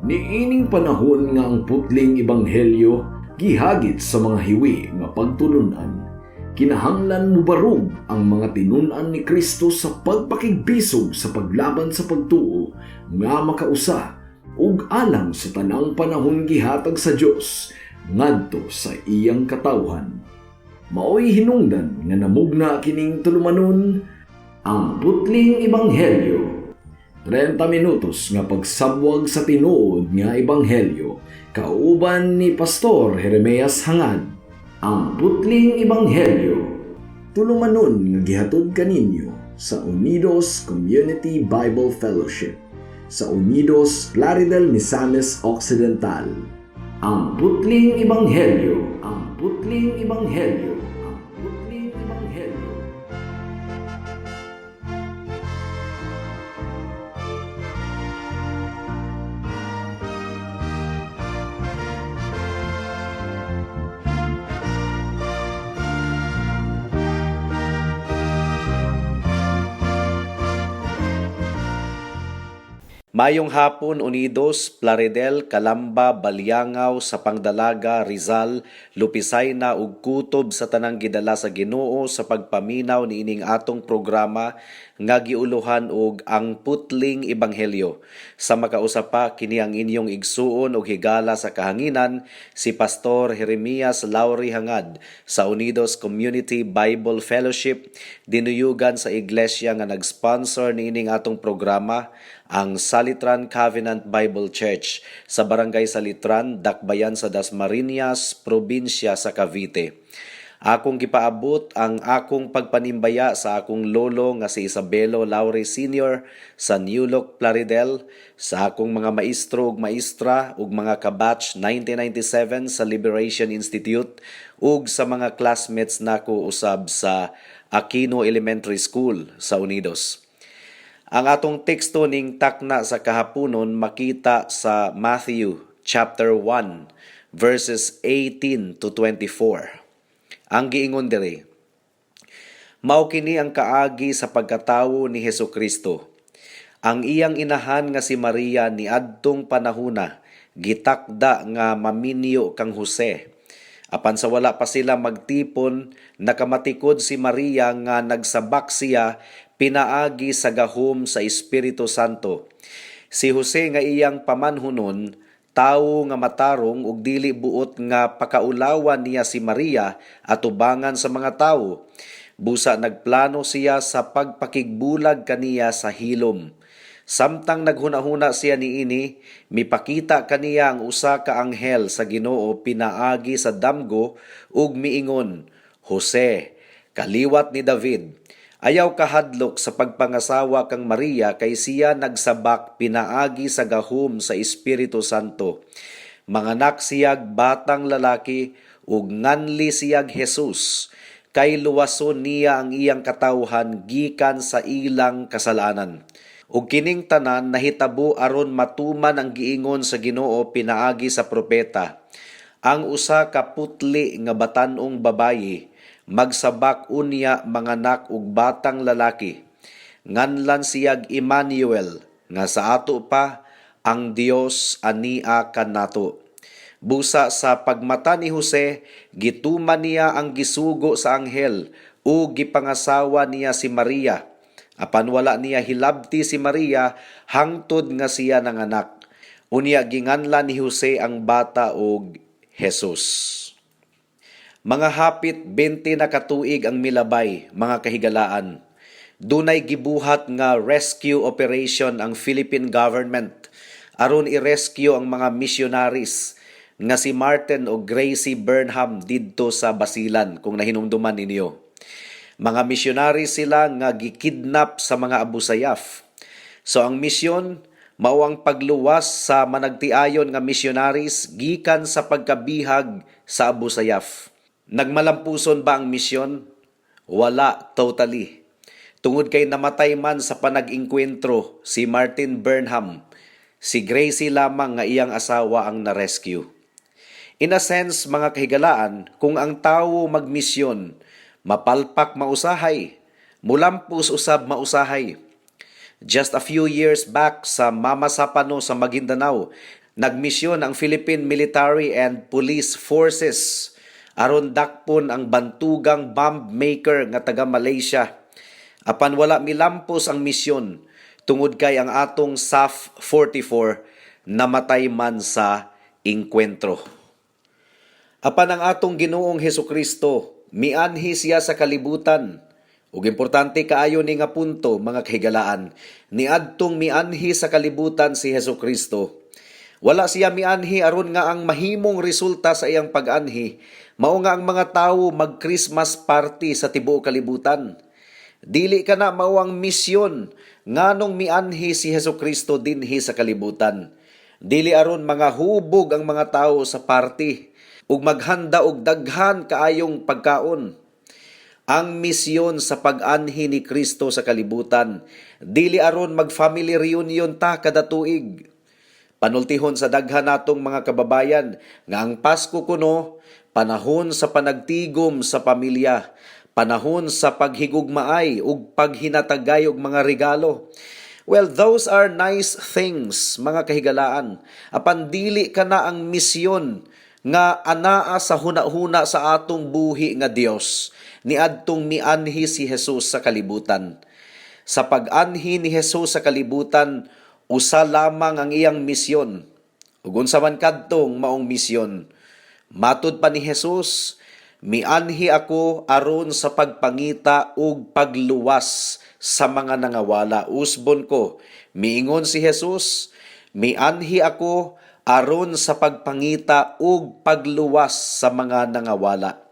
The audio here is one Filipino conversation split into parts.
Niining panahon nga ang putling ebanghelyo gihagit sa mga hiwi nga pagtulunan. Kinahanglan mo barug ang mga tinunan ni Kristo sa pagpakigbisog sa paglaban sa pagtuo nga makausa ug alang sa tanang panahon gihatag sa Dios ngadto sa iyang katawhan. Maoy hinungdan nga namugna kining tulumanon ang putling ebanghelyo. 30 minutos nga pagsabwag sa tinuod nga ebanghelyo kauban ni Pastor Jeremias Hangad. Ang putling ebanghelyo tulumanon nga gihatod kaninyo sa Unidos Community Bible Fellowship sa Unidos Plaridel, Misamis Occidental. Ang putling ebanghelyo, ang putling ebanghelyo, ang putling ebanghelyo. Mayong hapon, Unidos, Plaridel, Calamba, Balyangaw, Sapangdalaga, Rizal, Lupisayna ug kutob sa tanang gidala sa Ginoo sa pagpaminaw niining atong programa nga giuluhan og ang putling ebanghelyo. Sa makausapa kini ang inyong igsuon og higala sa kahanginan si Pastor Jeremias Lauri Hangad sa Unidos Community Bible Fellowship, dinuyugan sa iglesia nga nag-sponsor niining atong programa, ang Salitran Covenant Bible Church sa Barangay Salitran, Dakbayan sa Dasmariñas, Probinsya sa Cavite. Akong gipaabot ang akong pagpanimbaya sa akong lolo nga si Isabelo Lauri Sr. sa New Loc, Plaridel, sa akong mga maestro ug maestra ug mga kabatch 1997 sa Liberation Institute ug sa mga classmates nako usab sa Aquino Elementary School sa Unidos. Ang atong teksto ning takna sa kahaponon makita sa Matthew chapter 1 verses 18 to 24. Ang giingon diri: Mao kini ang kaagi sa pagkatawo ni Hesukristo. Ang iyang inahan nga si Maria niadtong panahona gitakda nga maminyo kang Jose. Apan sa wala pa sila magtipon, nakamatikod si Maria nga nagsabak siya pinaagi sa gahom sa Espiritu Santo. Si Jose nga iyang pamanhunon, tawo nga matarong ug dili buot nga pakaulawan niya si Maria atubangan sa mga tawo. Busa nagplano siya sa pagpakigbulag kaniya sa hilom. Samtang naghunahuna siya niini, mipakita kaniya ang usa ka anghel sa Ginoo pinaagi sa damgo ug miingon, Jose, kaliwat ni David, ayaw kahadlok sa pagpangasawa kang Maria kay siya nagsabak pinaagi sa gahom sa Espiritu Santo. Manganak siyag batang lalaki ug nganli siyag Jesus, kay luwason niya ang iyang katawhan gikan sa ilang kasalanan. Ug kining tanan nahitabo aron matuman ang giingon sa Ginoo pinaagi sa propeta. Ang usa ka putli nga batan-ong babayi magsabak unya manganak og batang lalaki. Nganlan siyag Emmanuel, nga sa ato pa ang Dios ania kanato. Busa sa pagmata ni Jose, gituman niya ang gisugo sa anghel ug gipangasawa niya si Maria. Apan wala niya hilabti si Maria hangtod nga siya nanganak. Unya ginganlan ni Jose ang bata og Jesus. Mga hapit 20 na katuig ang milabay, mga kahigalaan. Dunay gibuhat nga rescue operation ang Philippine government aron i-rescue ang mga missionaries nga si Martin o Gracie Burnham didto sa Basilan kung nahinumduman ninyo. Mga missionaries sila nga gikidnap sa mga Abu Sayyaf. So ang misyon mao ang pagluwas sa managtiayon nga missionaries gikan sa pagkabihag sa Abu Sayyaf. Nagmalampuson ba ang misyon? Wala, totally. Tungod kay namatay man sa panag-inkwentro si Martin Burnham, si Gracie lamang nga iyang asawa ang na-rescue. In a sense, mga kahigalaan, kung ang tawo magmisyon, mapalpak mausahay, mulampus usab mausahay. Just a few years back sa Mama Sapano sa Maguindanao, Nagmisyon ang Philippine Military and Police Forces aron dakpon ang bantugang bomb maker nga taga Malaysia. Apan wala milampos ang misyon tungod kay ang atong SAF 44 namatay man sa inkwentro. Apan ang atong Ginoong Hesukristo mianhi siya sa kalibutan. Ug importante kaayo ni nga punto mga kahigalaan, niadtong mianhi sa kalibutan si Hesukristo. Wala siya mianhi aron nga ang mahimong resulta sa iyang pag-anhi mao nga ang mga tawo mag-Christmas party sa tibuok kalibutan. Dili kana mao ang misyon nganong mianhi si Hesukristo dinhi sa kalibutan. Dili aron mga hubog ang mga tawo sa party ug maghanda og daghan kaayong pagkaon. Ang misyon sa pag-anhi ni Kristo sa kalibutan dili aron mag-family reunion ta kada tuig. Panultihon sa daghan natong mga kababayan nga ang Pasko kuno panahon sa panagtigom sa pamilya, panahon sa paghigugmaay ug paghinatagay og mga regalo. Well, those are nice things, mga kahigalaan. Apan dili kana ang misyon nga anaa sa hunahuna sa atong buhi nga Dios niadtong mianhi si Jesus sa kalibutan. Sa pag-anhi ni Jesus sa kalibutan, usa lamang ang iyang misyon. Ug unsa man kadtong maong misyon? Matud pa ni Jesus, mianhi ako aron sa pagpangita ug pagluwas sa mga nangawala. Usbon ko, miingon si Jesus, mianhi ako aron sa pagpangita ug pagluwas sa mga nangawala.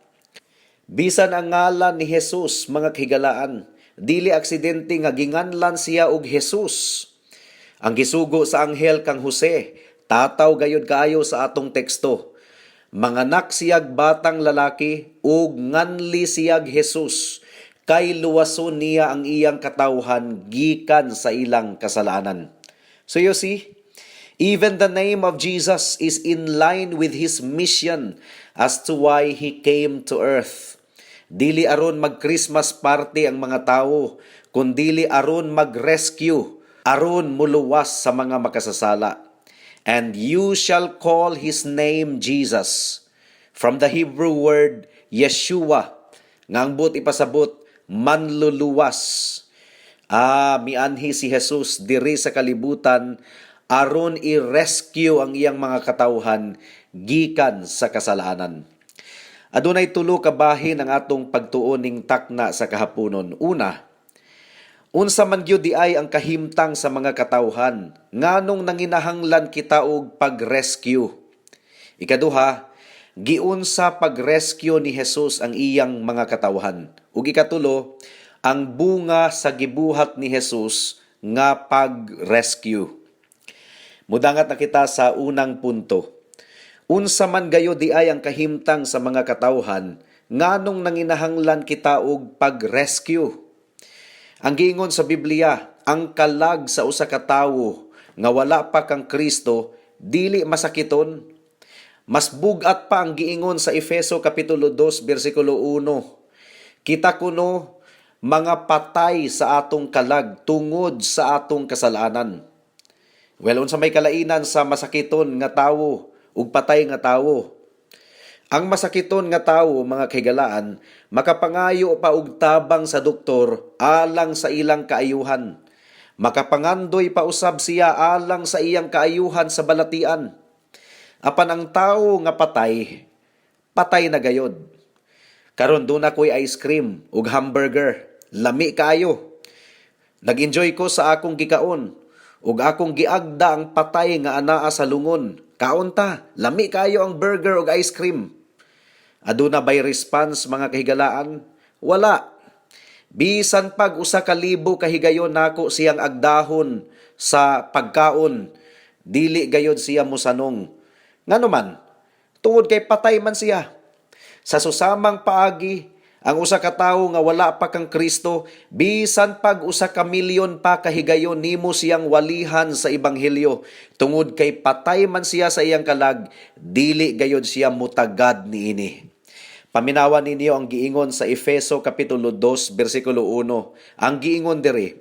Bisan ang ngalan ni Jesus, mga kahigalaan, dili aksidente nga ginganlan siya og Jesus. Ang gisugo sa anghel kang Jose, tataw gayud kaayo sa atong teksto. Manganak siyag batang lalaki ug nganli siyag Jesus, kay luwason niya ang iyang katawhan gikan sa ilang kasalanan. So you see, even the name of Jesus is in line with his mission as to why he came to earth. Dili aron mag-Christmas party ang mga tawo, kundili aron mag-rescue, aron muluwas sa mga makasasala. And you shall call his name Jesus. From the Hebrew word Yeshua, ngangbot ipasabot, manluluwas. Mianhi si Jesus diri sa kalibutan aron i-rescue ang iyang mga katawhan gikan sa kasalanan. Adunay tulo ka bahin ang atong pagtuon ning takna sa kahaponon. Una, unsa man gyud di ay ang kahimtang sa mga katawhan nganong nanginahanglan kita og pag-rescue. Ikaduha, giunsa pag-rescue ni Jesus ang iyang mga katawhan. Ug ikatulo, ang bunga sa gibuhat ni Jesus nga pag-rescue. Mudangat na kita sa unang punto. Unsa man gayo di ay ang kahimtang sa mga katawhan nganong nanginahanglan kita og pag-rescue. Ang giingon sa Biblia, ang kalag sa usa ka tawo nga wala pa kang Kristo dili masakiton. Mas bugat pa ang giingon sa Efeso kapitulo 2 bersikulo 1. Kita kuno mga patay sa atong kalag tungod sa atong kasalanan. Well, unsa may kalainan sa masakiton nga tawo ug patay nga tawo? Ang masakiton nga tawo, mga kahigalaan, makapangayo pa og tabang sa doktor alang sa ilang kaayuhan. Makapangandoy pa usab siya alang sa iyang kaayuhan sa balatian. Apan ang tawo nga patay, patay na gayod. Karon doon ako'y ice cream ug hamburger, lami kayo. Nag-enjoy ko sa akong gikaon ug akong giagda ang patay nga anaa sa lungon. Kaon ta, lami kayo ang burger ug ice cream. Aduna bay response, mga kahigalaan? Wala. Bisan pag usa ka libo kahigayon nako siyang agdahon sa pagkaon, dili gayod siya musanong. Ngano man, tungod kay patay man siya. Sa susamang paagi, ang usa ka tawo nga wala pa kang Kristo, bisan pag usa ka milyon pa kahigayon nimo siyang walihan sa ebanghelyo, tungod kay patay man siya sa iyang kalag, dili gayod siya mutagad niini. Paminawan ninyo ang giingon sa Efeso kapitulo 2 bersikulo 1. Ang giingon diri,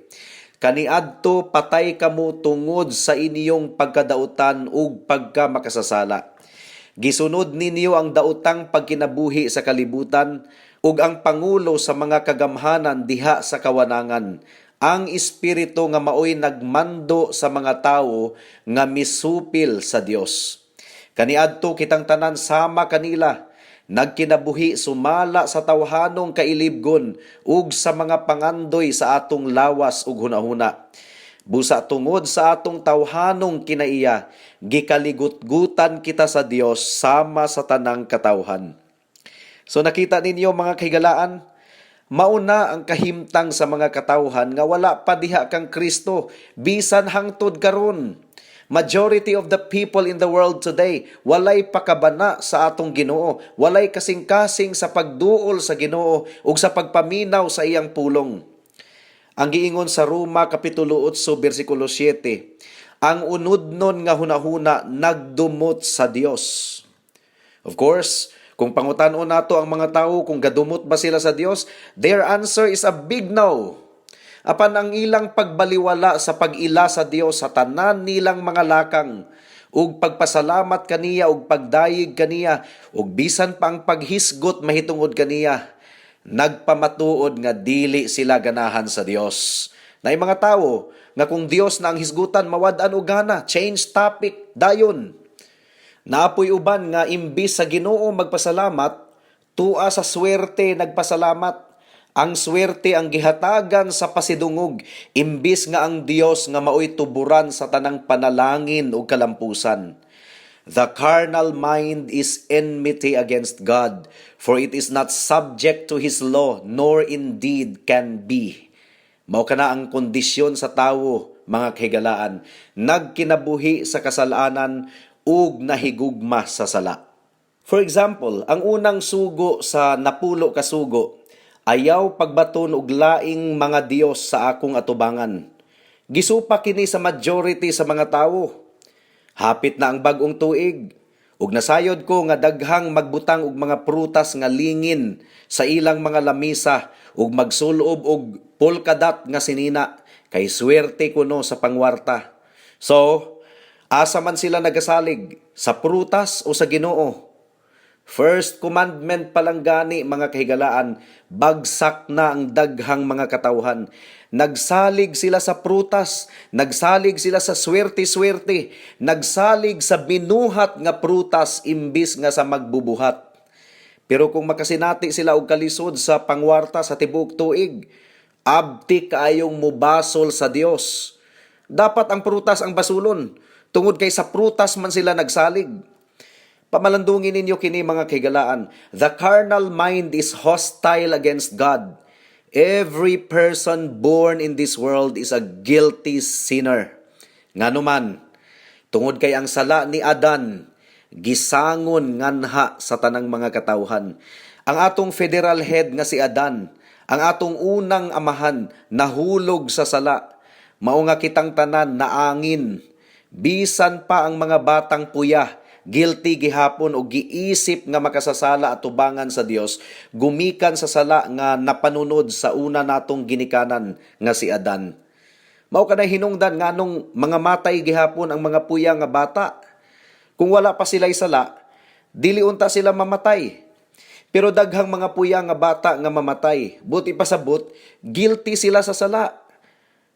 kaniadto patay kamo tungod sa inyong pagkadautan ug pagkamakasasala. Gisunod ninyo ang daotang pagkinabuhi sa kalibutan ug ang pangulo sa mga kagamhanan diha sa kawanangan. Ang espiritu nga maoy nagmando sa mga tawo nga misupil sa Dios. Kaniadto kitang tanan sama kanila, nagkinabuhi sumala sa tawhanong kailibgon ug sa mga pangandoy sa atong lawas ug hunahuna. Busa tungod sa atong tawhanong kinaiya, gikaligut-gutan kita sa Dios sama sa tanang katawhan. So nakita ninyo mga kahigalaan, mauna ang kahimtang sa mga katawhan nga wala pa diha kang Kristo bisan hangtod karon. Majority of the people in the world today walay pakabana sa atong Ginoo, walay kasing-kasing sa pagduol sa Ginoo ug sa pagpaminaw sa iyang pulong. Ang giingon sa Roma kapitulo 8 bersikulo 7, ang unudnon nga hunahuna nagdumot sa Dios. Of course, kung pangutan-on nato ang mga tawo kung gadumot ba sila sa Dios, their answer is a big no. Apan ang ilang pagbaliwala sa pag-ila sa Dios sa tanan nilang mga lakang, ug pagpasalamat kaniya ug pagdayeg kaniya, ug bisan pa ang paghisgot mahitungod kaniya, nagpamatuod nga dili sila ganahan sa Dios. Nay mga tawo nga kung Dios na ang hisgutan mawad-an og gana, change topic dayon. Naapoy uban nga imbis sa Ginoo magpasalamat, tua sa swerte nagpasalamat. Ang swerte ang gihatagan sa pasidungog, imbis nga ang Dios nga maoy tuburan sa tanang panalangin ug kalampusan. The carnal mind is enmity against God, for it is not subject to His law, nor indeed can be. Mao kana ang kondisyon sa tawo, mga kahigalaan, nagkinabuhi sa kasalanan ug nahigugma sa sala. For example, ang unang sugo sa napulo ka sugo, ayaw pagbaton og laing mga Dios sa akong atubangan. Gisupa kini sa majority sa mga tawo. Hapit na ang bag-ong tuig, ug nasayod ko nga daghang magbutang og mga prutas nga lingin sa ilang mga lamisa ug magsulob og polkadat nga sinina, kay swerte kuno sa pangwarta. So, asa man sila nagasalig, sa prutas o sa Ginoo? First commandment palang gani mga kahigalaan, bagsak na ang daghang mga katawhan. Nagsalig sila sa prutas, nagsalig sila sa swerte-swerte, nagsalig sa binuhat nga prutas imbis nga sa magbubuhat. Pero kung makasinati sila og kalisod sa pangwarta sa tibuok tuig, abti kaayong mubasol sa Dios. Dapat ang prutas ang basulon, tungod kay sa prutas man sila nagsalig. Pamalandungin ninyo kini mga kahigalaan. The carnal mind is hostile against God. Every person born in this world is a guilty sinner. Nganuman, tungod kay ang sala ni Adan, gisangon nganha sa tanang mga katawhan. Ang atong federal head nga si Adan, ang atong unang amahan, nahulog sa sala. Mao nga kitang tanan naangin. Bisan pa ang mga batang puya, guilty gihapon o giisip nga makasasala at tubangan sa Dios, gumikan sa sala nga napanunod sa una natong ginikanan nga si Adan. Mao kanay hinungdan nganong mga matay gihapon ang mga puya nga bata. Kung wala pa sila'y sala, dili unta sila mamatay. Pero daghang mga puya nga bata nga mamatay, buti pasabot, guilty sila sa sala.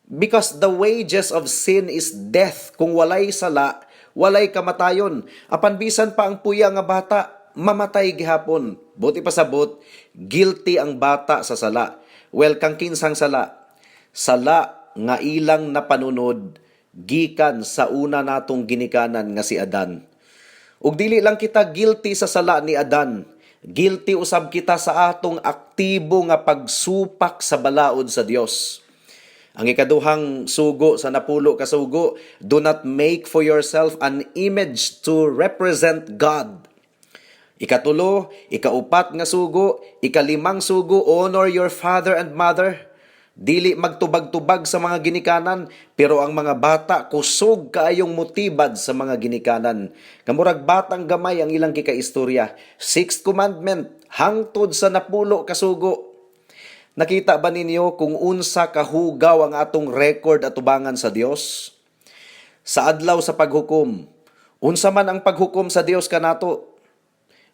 Because the wages of sin is death. Kung walay sala, walay kamatayon. Apan bisan pa ang puya nga bata, mamatay gihapon. Buti pasabot, guilty ang bata sa sala. Well, kang kinsang sala? Sala nga ilang napanunod, gikan sa una natong ginikanan nga si Adan. Ug dili lang kita guilty sa sala ni Adan, guilty usab kita sa atong aktibo nga pagsupak sa balaod sa Dios. Ang ikaduhang sugo sa napulo ka sugo, do not make for yourself an image to represent God. Ikatulo, ikaupat nga sugo, ikalimang sugo, honor your father and mother. Dili magtubag-tubag sa mga ginikanan, pero ang mga bata kusog kaayong motibad sa mga ginikanan. Kamurag batang gamay ang ilang kikaistorya. Sixth commandment, hangtod sa napulo ka sugo. Nakita ba ninyo kung unsa kahugaw ang atong record atubangan sa Dios? Sa adlaw sa paghukom, unsa man ang paghukom sa Dios kanato?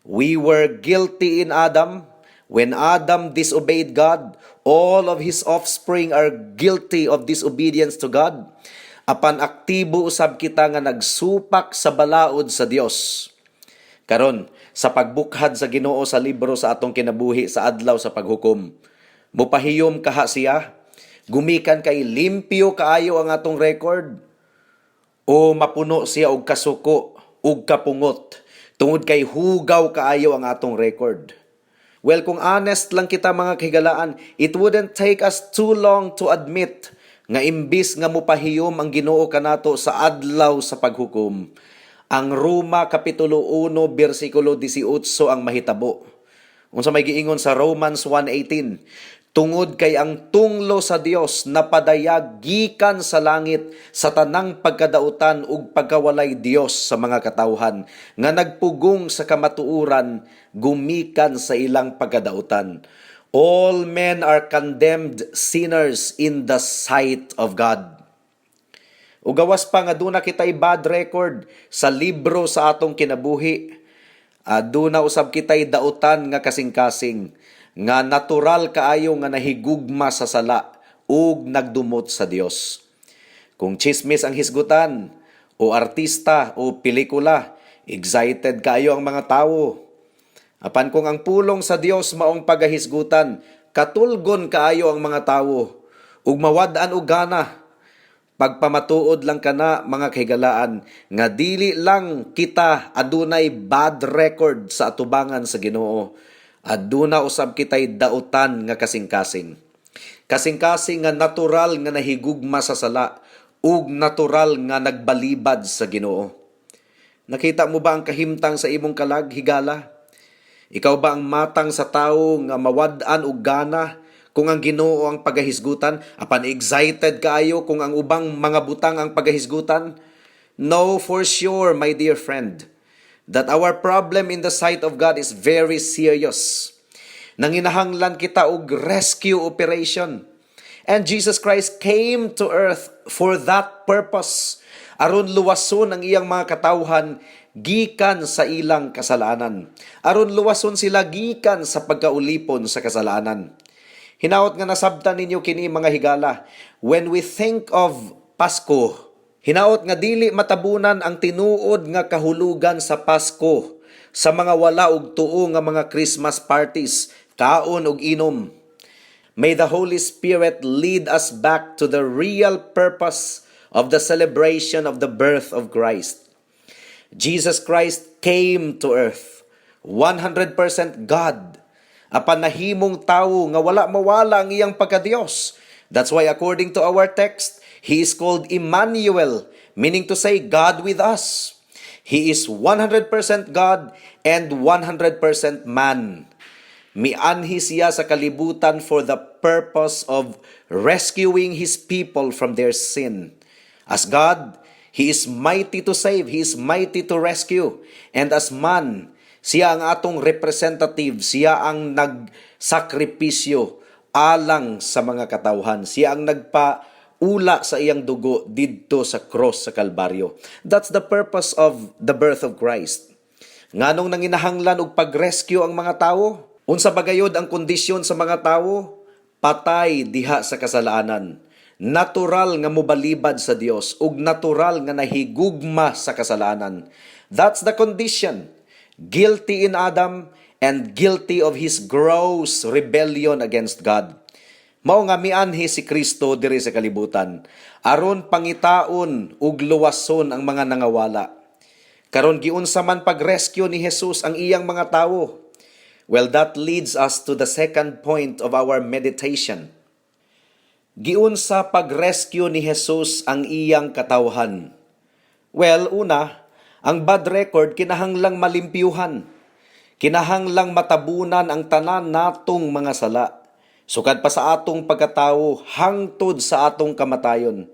We were guilty in Adam. When Adam disobeyed God, all of his offspring are guilty of disobedience to God. Apan aktibo usab kita nga nagsupak sa balaod sa Dios. Karon, sa pagbukhad sa Ginoo sa libro sa atong kinabuhi sa adlaw sa paghukom, mupahiyom kaha siya, gumikan kay limpyo kaayo ang atong record, o mapuno siya og kasuko ug kapungot, tungod kay hugaw kaayo ang atong record. Well, kung honest lang kita mga kahigalaan, it wouldn't take us too long to admit nga imbis nga mupahiyom ang Ginoo kanato sa adlaw sa paghukom, ang Roma Kapitulo 1, versikulo 18 ang mahitabo. Unsa may giingon sa Romans 1:18, tungod kay ang tunglo sa Dios napadayag gikan sa langit sa tanang pagkadautan ug pagkawalay Dios sa mga katawhan nga nagpugong sa kamatuoran gumikan sa ilang pagkadautan. All men are condemned sinners in the sight of God. Ug gawas pa nga duna kitay bad record sa libro sa atong kinabuhi. Duna usab kitay dautan nga kasing-kasing nga natural kaayo nga nahigugma sa sala ug nagdumot sa Dios. Kung chismis ang hisgutan o artista o pelikula, excited kaayo ang mga tawo. Apan kung ang pulong sa Dios maong pagahisgutan, katulgon kaayo ang mga tawo ug mawad-an og gana. Pagpamatuod lang kana mga kahigalaan nga dili lang kita adunay bad record sa atubangan sa Ginoo. Aduna usab kitay dautan nga kasing-kasing. Kasing-kasing nga natural nga nahigugma sa sala ug natural nga nagbalibad sa Ginoo. Nakita mo ba ang kahimtang sa imong kalag, higala? Ikaw ba ang matang sa tawo nga mawad-an og gana kung ang Ginoo ang pagahisgutan, apan excited kaayo kung ang ubang mga butang ang pagahisgutan? No, for sure, my dear friend, that our problem in the sight of God is very serious. Nanginahanglan kita og rescue operation. And Jesus Christ came to earth for that purpose. Aron luwason ang iyang mga katawhan gikan sa ilang kasalanan. Aron luwason sila gikan sa pagkaulipon sa kasalanan. Hinaot nga nasabtan ninyo kini mga higala, when we think of Pasko, hinaot nga dili matabunan ang tinuod nga kahulugan sa Pasko sa mga wala og tuo nga mga Christmas parties, kaon ug inom. May the Holy Spirit lead us back to the real purpose of the celebration of the birth of Christ. Jesus Christ came to earth, 100% God, apan nahimong tawo nga wala mawala ang iyang pagkadiyos. That's why according to our text, He is called Emmanuel, meaning to say God with us. He is 100% God and 100% man. Mianhi siya sa kalibutan for the purpose of rescuing His people from their sin. As God, He is mighty to save, He is mighty to rescue. And as man, siya ang atong representative, siya ang nagsakripisyo alang sa mga katawhan. Siya ang nagpaula sa iyang dugo didto sa cross sa Kalbaryo. That's the purpose of the birth of Christ. Nganong nanginahanglan og pag-rescue ang mga tawo? Unsa bagayod ang kondisyon sa mga tawo? Patay diha sa kasalanan. Natural nga mobalibad sa Dios ug natural nga nahigugma sa kasalanan. That's the condition. Guilty in Adam and guilty of his gross rebellion against God. Mao nga mianhi si Kristo diri sa kalibutan aron pangitaon ug luwason ang mga nangawala. Karon giunsa man pag-rescue ni Jesus ang iyang mga tawo? Well, that leads us to the second point of our meditation. Giunsa pag-rescue ni Jesus ang iyang katawhan? Well, una, ang bad record kinahanglang malimpyuhan. Kinahanglang matabunan ang tanan natong mga sala. Sukad pa sa atong pagkatawo hangtod sa atong kamatayon.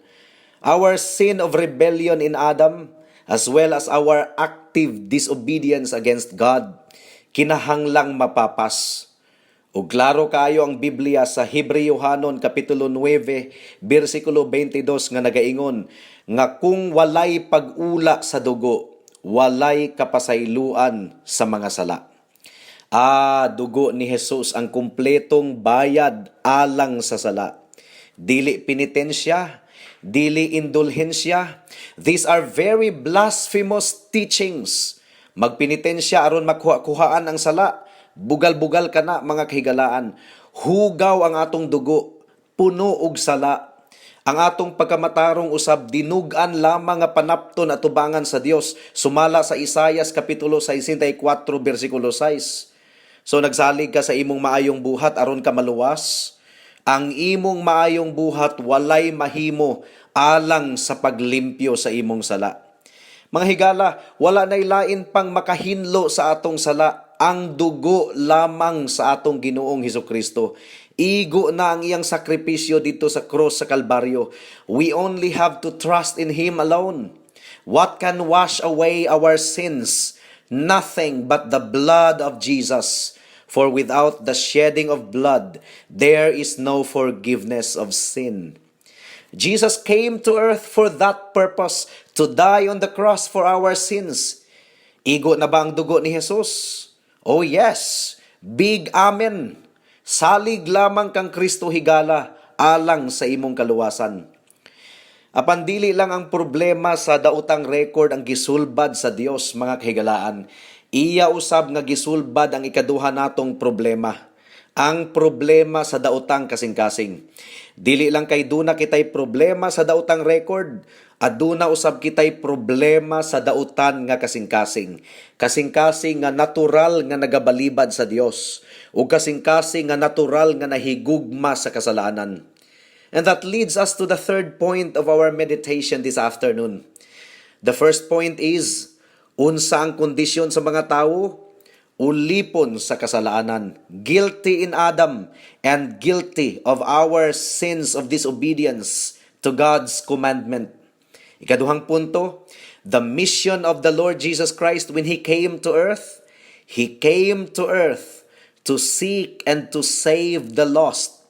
Our sin of rebellion in Adam, as well as our active disobedience against God, kinahanglang mapapas. Ug klaro kayo ang Biblia sa Hebreo-hanon kapitulo 9 bersikulo 22 nga nagaingon nga kung walay pag-ula sa dugo, walay kapasayloan sa mga sala. Dugo ni Jesus ang kumpletong bayad alang sa sala. Dili penitensya, dili indulhensya. These are very blasphemous teachings. Magpenitensya aron makuha-kuhaan ang sala. Bugal-bugal ka na mga kahigalaan. Hugaw ang atong dugo, puno og sala. Ang atong pagkamatarong usab dinugan lamang nga panapton at tubangan sa Dios. Sumala sa Isaias kapitulo 64 bersikulo 6. So nagsalig ka sa imong maayong buhat aron ka maluwas. Ang imong maayong buhat walay mahimo alang sa paglimpyo sa imong sala. Mga higala, wala nay lain pang makahinlo sa atong sala, ang dugo lamang sa atong Ginoong Hesukristo. Igo na ang iyang sakripisyo dito sa cross sa Kalbaryo. We only have to trust in Him alone. What can wash away our sins? Nothing but the blood of Jesus. For without the shedding of blood, there is no forgiveness of sin. Jesus came to earth for that purpose, to die on the cross for our sins. Igo na ba ang dugo ni Jesus? Oh yes, big amen. Salig lamang kang Kristo higala, alang sa imong kaluwasan. Apan dili lang ang problema sa daotang record ang gisulbad sa Dios, mga kahigalaan. Iya usab nga gisulbad ang ikaduha natong problema. Ang problema sa daotang kasing-kasing. Dili lang kay duna kitay problema sa daotang record, aduna usab kitay problema sa dautan nga kasing-kasing. Kasing-kasing nga natural nga nagabalibad sa Dios, ug kasing-kasing nga natural nga nahigugma sa kasalanan. And that leads us to the third point of our meditation this afternoon. The first point is, unsa ang kondisyon sa mga tawo? Ulipon sa kasalanan, guilty in Adam, and guilty of our sins of disobedience to God's commandment. Ikaduhang punto, the mission of the Lord Jesus Christ when He came to earth. He came to earth to seek and to save the lost,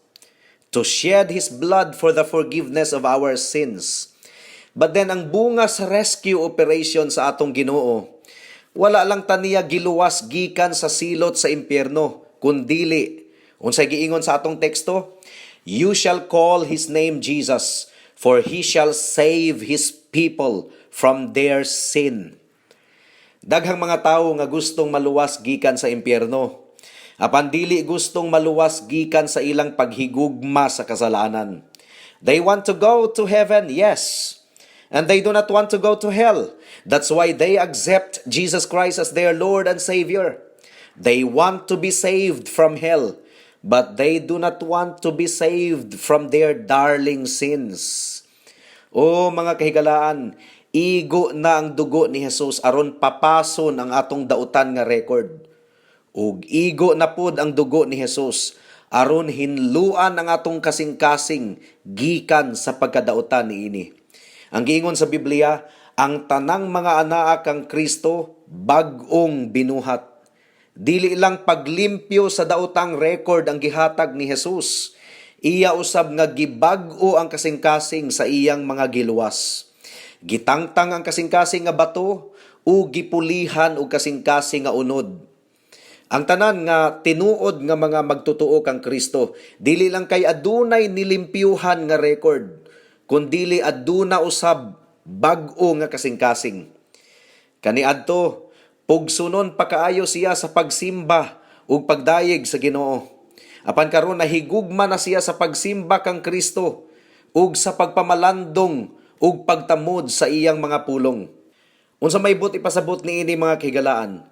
to shed His blood for the forgiveness of our sins. But then ang bunga sa rescue operation sa atong Ginoo, wala lang taniya giluwas gikan sa silot sa impyerno, kundili, unsay giingon sa atong teksto, you shall call His name Jesus, for He shall save His people from their sin. Daghang mga tawo nga gustong maluwas gikan sa impyerno, apan dili gustong maluwas gikan sa ilang paghigugma sa kasalanan. They want to go to heaven, yes, and they do not want to go to hell. That's why they accept Jesus Christ as their Lord and Savior. They want to be saved from hell, but they do not want to be saved from their darling sins. O mga kahigalaan, igo na ang dugo ni Jesus aron papason ang atong dautan nga record. Ug igo na pud ang dugo ni Jesus aron hinluan ang atong kasing-kasing gikan sa pagkadautan niini. Ang giingon sa Biblia, ang tanang mga anaa kang Kristo bag-ong binuhat. Dili lang paglimpyo sa daotang record ang gihatag ni Jesus. Iya usab nga gibag-o ang kasing-kasing sa iyang mga giluwas. Gitangtang ang kasing-kasing nga bato o gipulihan og kasing-kasing nga unod. Ang tanan nga tinuod nga mga magtutuo kang Kristo, dili lang kay adunay nilimpyuhan nga record, kundili aduna usab bag-o nga kasing-kasing. Kaniadto, pugsunon pa kaayo siya sa pagsimba ug pagdayeg sa Ginoo. Apan karon nahigugma na siya sa pagsimba kang Kristo ug sa pagpamalandong ug pagtamod sa iyang mga pulong. Unsa may buti pasabot niini mga kahigalaan?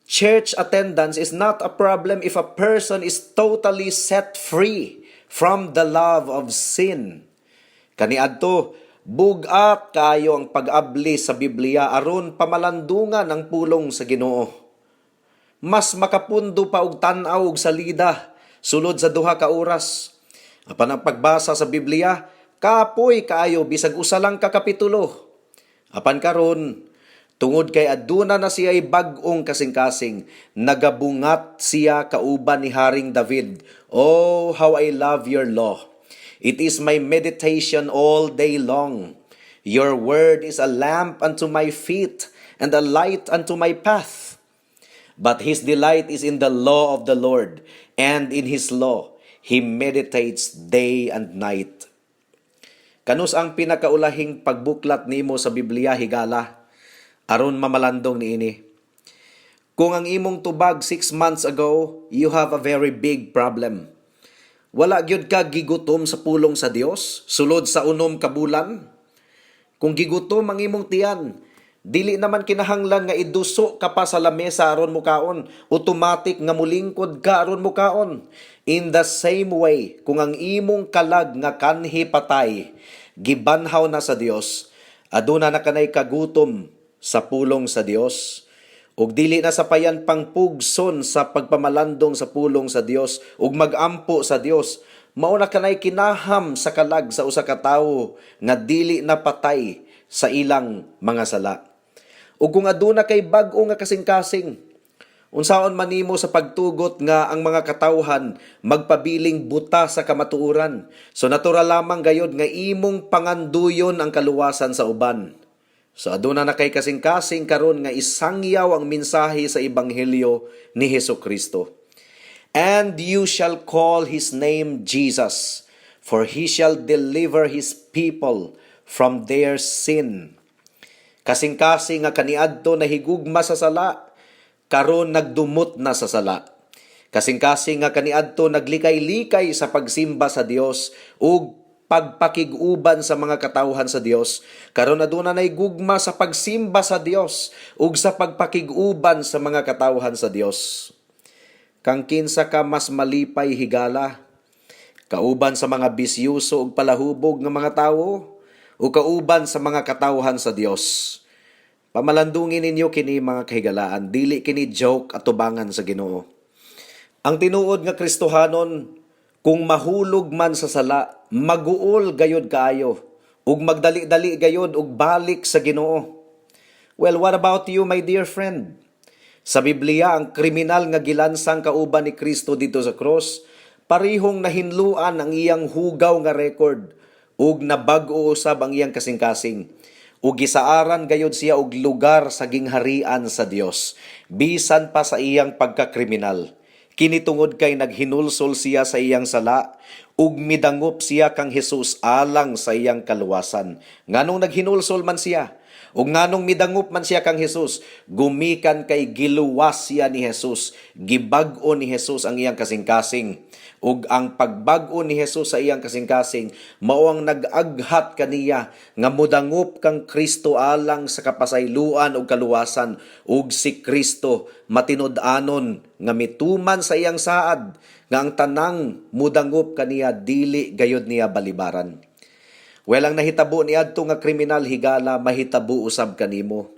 Church attendance is not a problem if a person is totally set free from the love of sin. Kaniadto, bugat kayo ang pag-abli sa Biblia aron pamalandungan ang pulong sa Ginoo. Mas makapundo pa og tan-aw og salida sulod sa 2 ka oras. Apan ang pagbasa sa Biblia, kapoy kaayo bisag usa lang ka kapitulo. Apan karon, Tungod kay aduna na siya'y bag-ong kasing-kasing, nagabungat siya kauban ni Haring David. Oh, how I love your law. It is my meditation all day long. Your word is a lamp unto my feet and a light unto my path. But his delight is in the law of the Lord, and in his law he meditates day and night. Kanus ang pinakaulahing pagbuklat nimo sa Biblia higala, aron mamalandong niini. Kung ang imong tubag 6 months ago, you have a very big problem. Wala gyud ka gigutom sa pulong sa Dios sulod sa 6 ka bulan. Kung gigutom ang imong tiyan, dili naman kinahanglan nga iduso ka pa sa lamesa aron mo kaon, automatic nga mulingkod ka aron mo kaon. In the same way, kung ang imong kalag nga kanhi patay, gibanhaw na sa Dios, aduna na kanay kagutom sa pulong sa Dios, ug dili na sapayan pang pugson sa pagpamalandong sa pulong sa Dios ug magampo sa Dios, mao na kanay kinaham sa kalag sa usa ka tawo nga dili napatay sa ilang mga sala. Ug kung aduna kay bag-o nga kasing-kasing, unsaon man nimo sa pagtugot nga ang mga katawhan magpabiling buta sa kamatuoran, so natural lamang gayod nga imong panganduyon ang kaluwasan sa uban. So aduna na kay kasing-kasing karon nga isangyaw ang mensahe sa ebanghelyo ni Hesukristo. And you shall call his name Jesus, for he shall deliver his people from their sin. Kasing-kasing nga kaniadto nahigugma sa sala, karon nagdumot na sa sala. Kasing-kasing nga kaniadto naglikay-likay sa pagsimba sa Dios ug pagpakig-uban sa mga katawhan sa Dios, karon aduna nay gugma sa pagsimba sa Dios ug sa pagpakig-uban sa mga katawhan sa Dios. Kang kinsa ka mas malipay higala, kauban sa mga bisyuso ug palahubog nga mga tawo o kauban sa mga katawhan sa Dios? Pamalandungin ninyo kini mga kahigalaan, dili kini joke at tubangan sa Ginoo. Ang tinuod nga Kristohanon, kung mahulog man sa sala, maguol gayod kaayo, ug magdali-dali gayod ug balik sa Ginoo. Well, what about you, my dear friend? Sa Biblia, ang kriminal nga gilansang kauban ni Kristo dito sa cross, parihong nahinluan ang iyang hugaw nga record, ug nabag-o usab ang iyang kasing-kasing. Ug gisaaran gayod siya og lugar sa gingharian sa Dios, bisan pa sa iyang pagkakriminal. Kini tungod kay naghinulsol siya sa iyang sala, ug midangop siya kang Hesus alang sa iyang kaluwasan. Nganong naghinulsol man siya, ug nganong midangop man siya kang Hesus, gumikan kay giluwas siya ni Hesus, gibag-o ni Hesus ang iyang kasing-kasing. Ug ang pagbag-o ni Hesus sa iyang kasing-kasing mao ang nag-aghat kaniya nga modangop kang Kristo alang sa kapasayloan ug kaluwasan, ug si Kristo matinud-anon nga mituman sa iyang saad nga ang tanang modangop kaniya dili gayud niya balibaran. Well, ang nahitabo niadto nga kriminal higala mahitabo usab kanimo.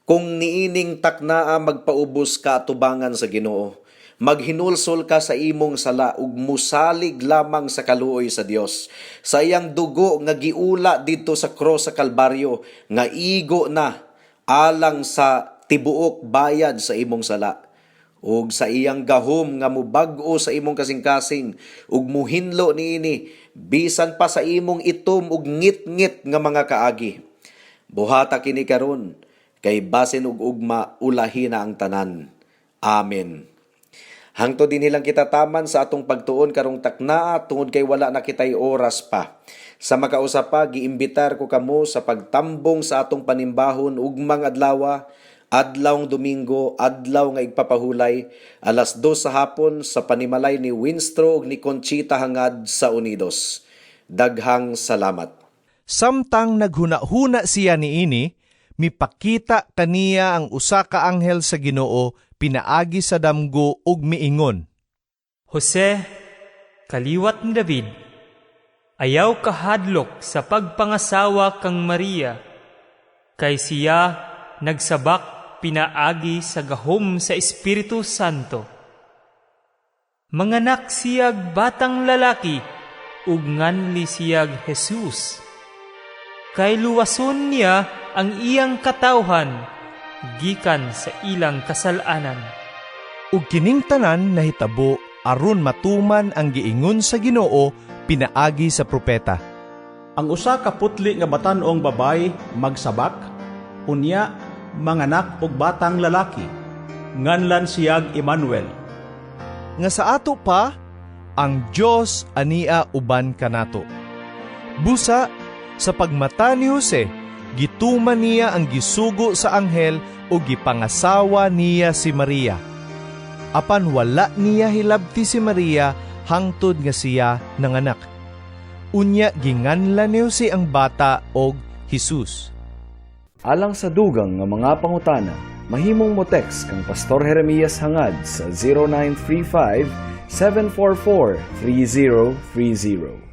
Kung niining taknaa magpaubos ka atubangan sa Ginoo, maghinulsol ka sa imong sala ug musalig lamang sa kaluoy sa Dios, sa iyang dugo nga giula didto sa cross sa Kalbaryo, nga igo na alang sa tibuok bayad sa imong sala, ug sa iyang gahom nga mubag-o sa imong kasing-kasing ug muhinlo niini bisan pa sa imong itom ug ngit-ngit nga mga kaagi. Buhata kini karon kay basin ug ugma ulahi na ang tanan. Amen. Hangtod din nilang kita taman sa atong pagtuon karong taknaa tungod kay wala na kitay oras pa. Sa makausap pa, giimbitar ko kamo sa pagtambong sa atong panimbahon ugmang adlaw, adlawng Domingo, adlaw nga igpapahulay, 2:00 sa hapon sa panimalay ni Winstro ug ni Conchita hangad sa Unidos. Daghang salamat. Samtang naghuna-huna siya niini, mipakita kaniya ang usa ka anghel sa Ginoo pinaagi sa damgo ug miingon, Jose, kaliwat ni David, ayaw kahadlok sa pagpangasawa kang Maria, kay siya nagsabak pinaagi sa gahom sa Espiritu Santo. Manganak siyag batang lalaki, ug nganli siyag Jesus. Kay luwason niya ang iyang katawhan, gikan sa ilang kasalanan. Ug kining tanan nahitabo aron matuman ang giingon sa Ginoo pinaagi sa propeta. Ang usa ka putli nga batan-ong babay magsabak, unya manganak og batang lalaki, nganlan siyag Emmanuel. Nga sa ato pa, ang Dios ania uban kanato. Busa, sa pagmata ni Jose, gituman niya ang gisugo sa anghel o gipangasawa niya si Maria. Apan wala niya hilabti si Maria hangtod nga siya nanganak. Unya ginganlan ni Jose ang bata og Jesus. Alang sa dugang nga mga pangutana, mahimong mo text kang Pastor Jeremias hangad sa 0935 744 3030.